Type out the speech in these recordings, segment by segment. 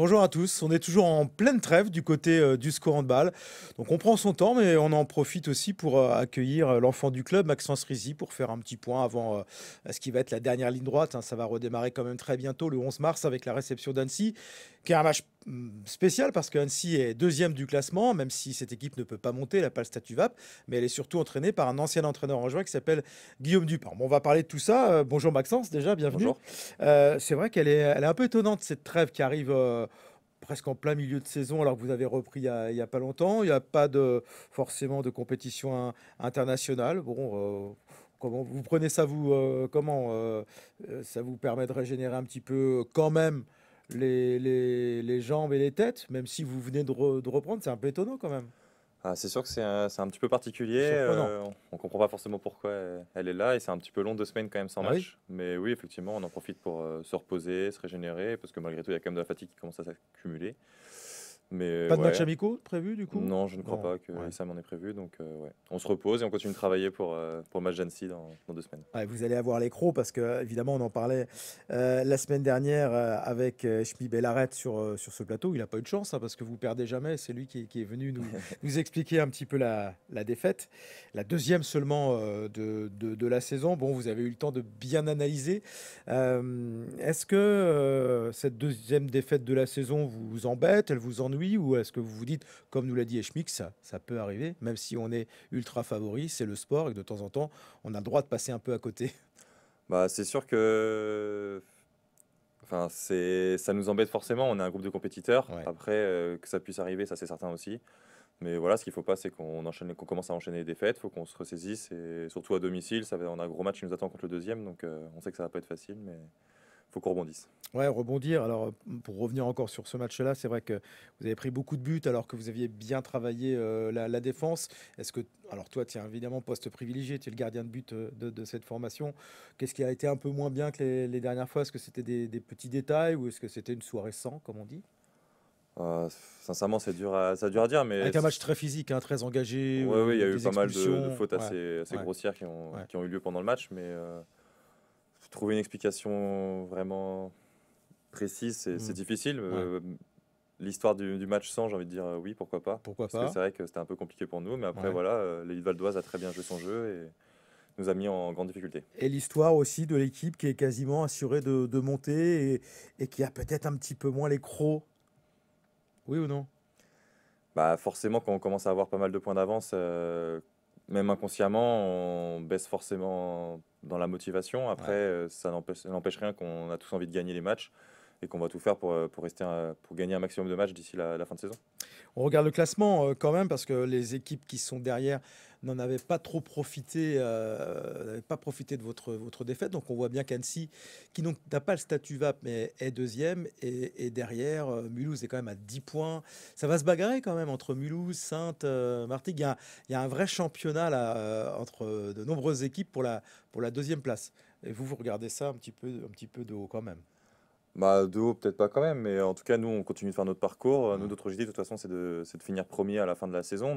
Bonjour à tous, on est toujours en pleine trêve du côté du SCO Handball. Donc on prend son temps, mais on en profite aussi pour accueillir l'enfant du club, Maxence Rizzi, pour faire un petit point avant ce qui va être la dernière ligne droite, hein. Ça va redémarrer quand même très bientôt, le 11 mars, avec la réception d'Annecy, qui est un match spécial parce qu'Annecy est deuxième du classement, même si cette équipe ne peut pas monter, elle n'a pas le statut VAP, mais elle est surtout entraînée par un ancien entraîneur en juin qui s'appelle Guillaume Dupin. Bon, on va parler de tout ça. Bonjour Maxence, déjà, bienvenue. Bonjour. C'est vrai elle est un peu étonnante, cette trêve qui arrive presque en plein milieu de saison, alors que vous avez repris il y a pas longtemps. Il n'y a pas forcément de compétition internationale. Bon, comment vous prenez ça, vous, comment ça vous permet de régénérer un petit peu quand même les jambes et les têtes, même si vous venez de reprendre, c'est un peu étonnant quand même. Ah, c'est sûr que c'est un petit peu particulier. Surprenant. On comprend pas forcément pourquoi elle est là et c'est un petit peu long 2 semaines quand même sans Ah oui? match. Mais oui, effectivement, on en profite pour se reposer, se régénérer parce que malgré tout, il y a quand même de la fatigue qui commence à s'accumuler. Mais Pas de match ouais, amicaux prévu du coup? non, je ne crois Non. pas que Ouais. ça m'en est prévu. Donc ouais, on se repose et on continue de travailler pour le match d'Annecy dans 2 semaines. Ouais, vous allez avoir les crocs parce que évidemment on en parlait la semaine dernière avec Shmi Bellaret sur ce plateau. Il n'a pas eu de chance, hein, parce que vous perdez jamais. C'est lui qui est venu nous expliquer un petit peu la défaite, la deuxième seulement de la saison. Bon, vous avez eu le temps de bien analyser. Est-ce que cette deuxième défaite de la saison vous embête, elle vous ennuie, ou est-ce que vous vous dites, comme nous l'a dit Schmick, ça peut arriver, même si on est ultra favori, c'est le sport et que de temps en temps on a le droit de passer un peu à côté. Bah, c'est sûr que enfin, ça nous embête forcément. On est un groupe de compétiteurs. Ouais. Après, que ça puisse arriver, ça c'est certain aussi. Mais voilà, ce qu'il faut pas, c'est qu'on commence à enchaîner les défaites. Il faut qu'on se ressaisisse et surtout à domicile, on a un gros match qui nous attend contre le deuxième, donc on sait que ça va pas être facile, mais il faut qu'on rebondisse. Ouais, rebondir. Alors, pour revenir encore sur ce match-là, c'est vrai que vous avez pris beaucoup de buts alors que vous aviez bien travaillé la défense. Est-ce que, alors toi, tu es évidemment poste privilégié, tu es le gardien de but de cette formation. Qu'est-ce qui a été un peu moins bien que les dernières fois? Est-ce que c'était des petits détails ou est-ce que c'était une soirée sans, comme on dit? Euh, Sincèrement, c'est dur à dire, mais Avec un match très physique, hein, très engagé, ouais, ouais, il y a eu des pas mal de expulsions. fautes Ouais, assez ouais, grossières ouais. qui ont eu lieu pendant le match, mais trouver une explication vraiment précise, c'est Hmm, difficile. ouais. L'histoire du match sans, j'ai envie de dire oui, pourquoi pas. Pourquoi Parce que pas? c'est vrai que c'était un peu compliqué pour nous, mais après, Ouais. voilà, l'élite valdoise a très bien joué son jeu et nous a mis en grande difficulté. Et l'histoire aussi de l'équipe qui est quasiment assurée de monter et qui a peut-être un petit peu moins les crocs. Oui ou non? Bah, forcément, quand on commence à avoir pas mal de points d'avance, même inconsciemment, on baisse forcément dans la motivation. Après, Ouais. ça n'empêche rien qu'on a tous envie de gagner les matchs et qu'on va tout faire pour rester, pour gagner un maximum de matchs d'ici la fin de saison. On regarde le classement quand même parce que les équipes qui sont derrière n'en avaient pas trop profité, n'avaient pas profité de votre défaite. Donc on voit bien qu'Annecy, qui donc n'a pas le statut VAP mais est deuxième, et derrière, Mulhouse est quand même à 10 points. Ça va se bagarrer quand même entre Mulhouse, Sainte, Martigues. Il y a un vrai championnat là, entre de nombreuses équipes pour la deuxième place. Et vous regardez ça un petit peu de haut quand même. Bah, de haut, peut-être pas quand même, mais en tout cas, nous, on continue de faire notre parcours. Nous, Hmm. notre objectif, de toute façon, c'est de finir premier à la fin de la saison.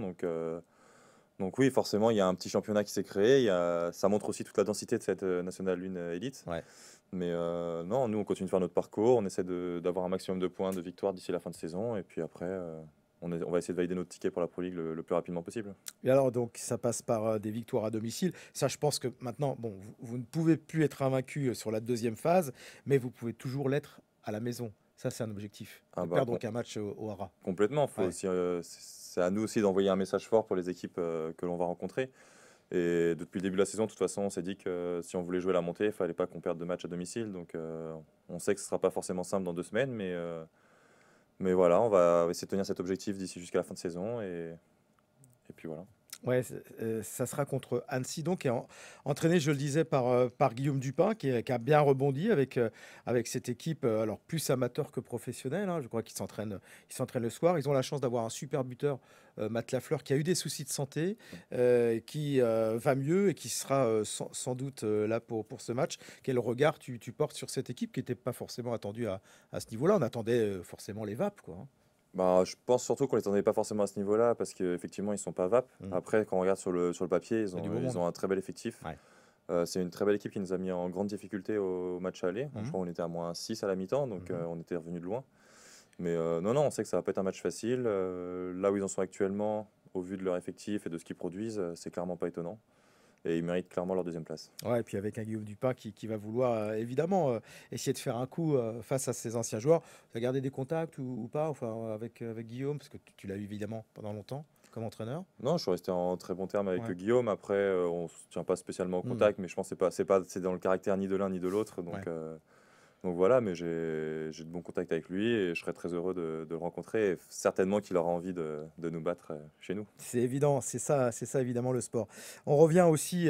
Donc oui, forcément, il y a un petit championnat qui s'est créé. Ça montre aussi toute la densité de cette National 1 Elite. Ouais. Mais non, nous, on continue de faire notre parcours. On essaie d'avoir un maximum de points de victoire d'ici la fin de saison. Et puis après, on va essayer de valider notre ticket pour la Pro League le plus rapidement possible. Et alors, donc, ça passe par des victoires à domicile. Ça, je pense que maintenant, bon, vous ne pouvez plus être invaincu sur la deuxième phase, mais vous pouvez toujours l'être à la maison. Ça, c'est un objectif. Ah Ne bah, perdre aucun match au Hara. complètement. Ouais. C'est à nous aussi d'envoyer un message fort pour les équipes que l'on va rencontrer. Et depuis le début de la saison, de toute façon, on s'est dit que si on voulait jouer la montée, il fallait pas qu'on perde de match à domicile. Donc, on sait que ce sera pas forcément simple dans 2 semaines, mais voilà, on va essayer de tenir cet objectif d'ici jusqu'à la fin de saison. Et puis voilà. Ouais, ça sera contre Annecy, donc, qui est entraîné, je le disais, par Guillaume Dupin, qui a bien rebondi avec cette équipe, alors plus amateur que professionnelle, hein. Je crois qu'ils s'entraînent le soir. Ils ont la chance d'avoir un super buteur, Matt Lafleur, qui a eu des soucis de santé, qui va mieux et qui sera sans doute là pour ce match. Quel regard tu portes sur cette équipe qui n'était pas forcément attendue à ce niveau-là? On attendait forcément les VAP, quoi, hein. Bah, je pense surtout qu'on les attendait pas forcément à ce niveau-là parce qu'effectivement, ils sont pas VAP. Mm. Après, quand on regarde sur le papier, Il y a du beau ils monde. ont un très bel effectif. Ouais. C'est une très belle équipe qui nous a mis en grande difficulté au match aller. Je Mhm. crois qu'on était à -6 à la mi-temps, donc Mhm. on était revenu de loin. Mais non, non, on sait que ça va pas être un match facile. Là où ils en sont actuellement, au vu de leur effectif et de ce qu'ils produisent, c'est clairement pas étonnant. Et ils méritent clairement leur deuxième place. Ouais, et puis avec un Guillaume Dupin qui va vouloir évidemment essayer de faire un coup face à ses anciens joueurs. Tu as gardé des contacts ou pas enfin, avec Guillaume, parce que tu l'as eu évidemment pendant longtemps comme entraîneur. Non, je suis resté en très bon terme avec Ouais, Guillaume. Après, on se tient pas spécialement au hmm, contact, mais je pense que c'est dans le caractère ni de l'un ni de l'autre. ouais. Donc voilà, mais j'ai de bons contacts avec lui et je serais très heureux de le rencontrer. Et certainement qu'il aura envie de nous battre chez nous. C'est évident, c'est ça évidemment le sport. On revient aussi,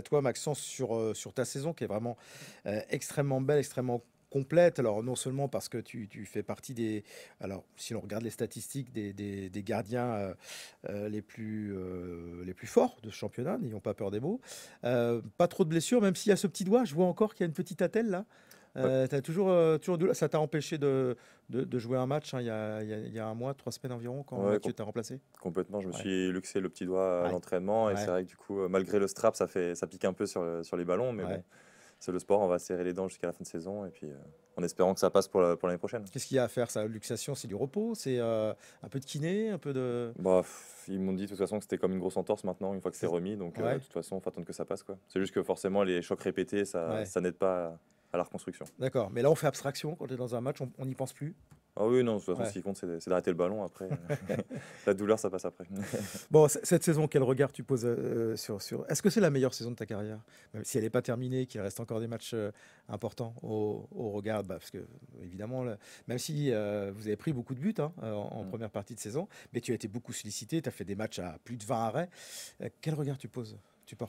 toi Maxence, sur ta saison qui est vraiment extrêmement belle, extrêmement complète. Alors non seulement parce que tu fais partie des, alors si l'on regarde les statistiques des gardiens les plus forts de ce championnat, n'ayons pas peur des mots. Pas trop de blessures, même s'il y a ce petit doigt, je vois encore qu'il y a une petite attelle là. Ouais, T'as toujours ça t'a empêché de jouer un match hein, il y a un mois, 3 semaines environ, quand ouais, Mathieu t'a remplacé. complètement. Je me Ouais. suis luxé le petit doigt à Aïe. l'entraînement et c'est Ouais, vrai que du coup, malgré le strap, ça pique un peu sur les ballons, mais bon, ouais. c'est le sport. On va serrer les dents jusqu'à la fin de saison et puis en espérant que ça passe pour l'année prochaine. Qu'est-ce qu'il y a à faire, ça? Luxation, c'est du repos, c'est un peu de kiné, un peu de. Bah, ils m'ont dit de toute façon que c'était comme une grosse entorse maintenant, une fois que c'est c'est- remis. Donc, de Ouais, toute façon, il faut attendre que ça passe, quoi. C'est juste que forcément, les chocs répétés, ouais. ça n'aide pas à la reconstruction. D'accord. Mais là, on fait abstraction quand tu es dans un match, on n'y pense plus. Ah oui, non, de toute façon, ce Ouais. qui compte, c'est d'arrêter le ballon après. La douleur, ça passe après. Bon, cette saison, quel regard tu poses sur... Est-ce que c'est la meilleure saison de ta carrière? Même si elle n'est pas terminée, qu'il reste encore des matchs importants au regard, bah, parce que évidemment, même si vous avez pris beaucoup de buts hein, en Mm. première partie de saison, mais tu as été beaucoup sollicité, tu as fait des matchs à plus de 20 arrêts. Quel regard tu portes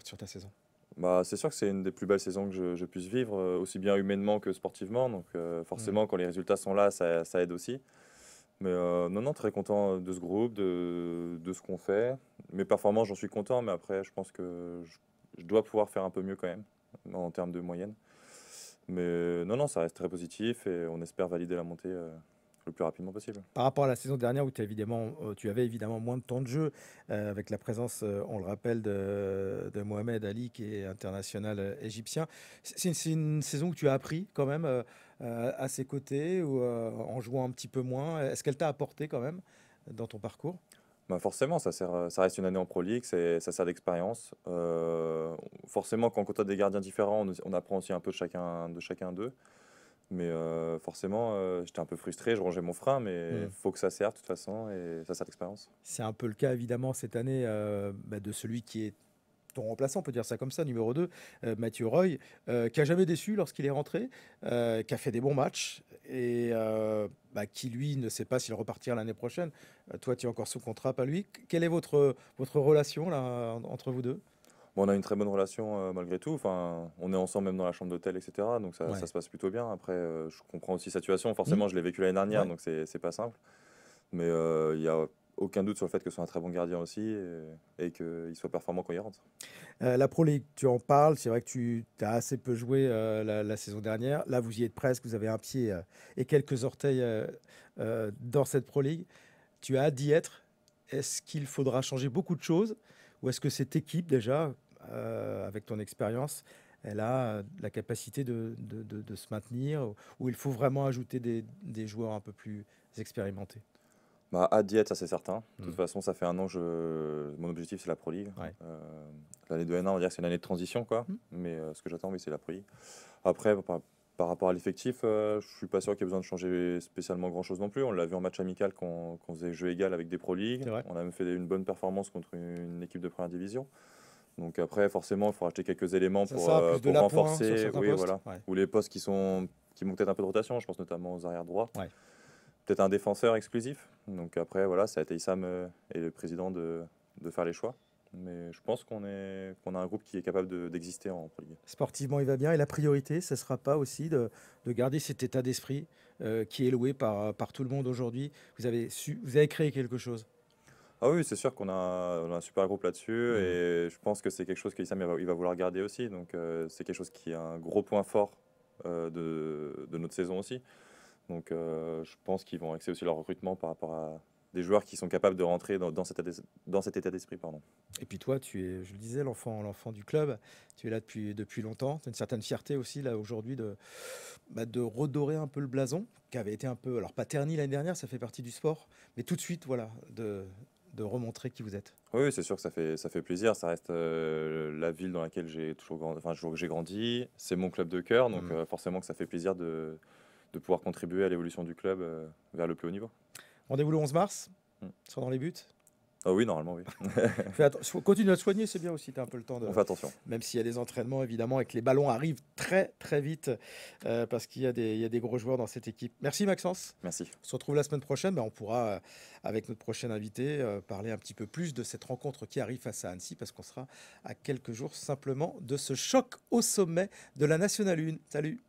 sur ta saison? Bah, c'est sûr que c'est une des plus belles saisons que je puisse vivre, aussi bien humainement que sportivement. Donc, Hmm. forcément, quand les résultats sont là, ça aide aussi. Mais non, non, très content de ce groupe, de ce qu'on fait. Mes performances, j'en suis content, mais après, je pense que je dois pouvoir faire un peu mieux quand même, en termes de moyenne. Mais non, non, ça reste très positif et on espère valider la montée le plus rapidement possible. Par rapport à la saison dernière où tu avais évidemment moins de temps de jeu, avec la présence, on le rappelle, de Mohamed Ali qui est international égyptien. C'est une saison où tu as appris quand même à ses côtés ou en jouant un petit peu moins. Est-ce qu'elle t'a apporté quand même dans ton parcours? Bah forcément, ça reste une année en Pro League, ça sert d'expérience. Forcément, quand on côtoie des gardiens différents, on apprend aussi un peu de chacun d'eux. Mais forcément, j'étais un peu frustré, je rangeais mon frein, mais il Hmm. faut que ça serve de toute façon et ça sert d'expérience. C'est un peu le cas évidemment cette année de celui qui est ton remplaçant, on peut dire ça comme ça, numéro 2, Mathieu Roy, qui a jamais déçu lorsqu'il est rentré, qui a fait des bons matchs et qui lui ne sait pas s'il repartira l'année prochaine. Toi, tu es encore sous contrat, pas lui. Quelle est votre relation là entre vous deux? Bon, on a une très bonne relation malgré tout. Enfin, on est ensemble même dans la chambre d'hôtel, etc. Donc ça Ouais. se passe plutôt bien. Après, je comprends aussi sa situation. Hmm. Forcément, je l'ai vécu l'année dernière, Ouais. donc c'est pas simple. Mais il n'y a aucun doute sur le fait que ce soit un très bon gardien aussi et qu'il soit performant quand il rentre. La Pro League, tu en parles, c'est vrai que tu as assez peu joué la saison dernière. Là, vous y êtes presque, vous avez un pied et quelques orteils dans cette Pro League. Tu as hâte d'y être. Est-ce qu'il faudra changer beaucoup de choses ou est-ce que cette équipe, déjà, avec ton expérience, elle a la capacité de se maintenir ou il faut vraiment ajouter des joueurs un peu plus expérimentés? Bah, à Diète, ça c'est certain. De toute Hmm. façon, ça fait un an que mon objectif c'est la Pro League. Ouais. Euh, L'année de N1, on va dire que c'est une année de transition, quoi. Hmm. Mais ce que j'attends, oui, c'est la Pro League. Après, par rapport à l'effectif, je suis pas sûr qu'il y ait besoin de changer spécialement grand-chose non plus. On l'a vu en match amical qu'on faisait jeu égal avec des Pro League. C'est vrai. On a même fait une bonne performance contre une équipe de première division. Donc après, forcément, il faut acheter quelques éléments Ça sera plus de pour l'appoint sur renforcer. certains Oui, postes. voilà. Ouais. Ou les postes qui manquent peut-être un peu de rotation. Je pense notamment aux arrières droits. Ouais. Peut-être un défenseur exclusif. Donc après, voilà, ça a été Issam et le président de faire les choix. Mais je pense qu'on a un groupe qui est capable d'exister en Pro League. Sportivement, il va bien. Et la priorité, ce ne sera pas aussi de garder cet état d'esprit qui est loué par tout le monde aujourd'hui. Vous avez créé quelque chose. Ah oui, c'est sûr on a un super groupe là-dessus Mhm. et je pense que c'est quelque chose qu'Issam il va vouloir garder aussi. Donc c'est quelque chose qui est un gros point fort de notre saison aussi. Donc je pense qu'ils vont axer aussi leur recrutement par rapport à des joueurs qui sont capables de rentrer dans cet état d'esprit. Pardon. Et puis toi, tu es, je le disais, l'enfant du club. Tu es là depuis longtemps. Tu as une certaine fierté aussi, là, aujourd'hui, de redorer un peu le blason. qui avait été un peu, alors pas terni l'année dernière, ça fait partie du sport, mais tout de suite, voilà, de remontrer qui vous êtes. Oui, c'est sûr que ça fait plaisir. Ça reste la ville dans laquelle j'ai toujours grandi, enfin, j'ai grandi. C'est mon club de cœur, donc Mm. forcément que ça fait plaisir de pouvoir contribuer à l'évolution du club vers le plus haut niveau. Rendez-vous le 11 mars, Mm. sur dans les buts. Ah oui, normalement, oui. Continue à te soigner, c'est bien aussi, tu as un peu le temps de... On fait attention. Même s'il y a des entraînements, évidemment, et que les ballons arrivent très très vite, parce il y a des gros joueurs dans cette équipe. Merci Maxence. Merci. On se retrouve la semaine prochaine. On pourra, avec notre prochain invité, parler un petit peu plus de cette rencontre qui arrive face à Annecy, parce qu'on sera à quelques jours simplement de ce choc au sommet de la Nationale 1. Salut!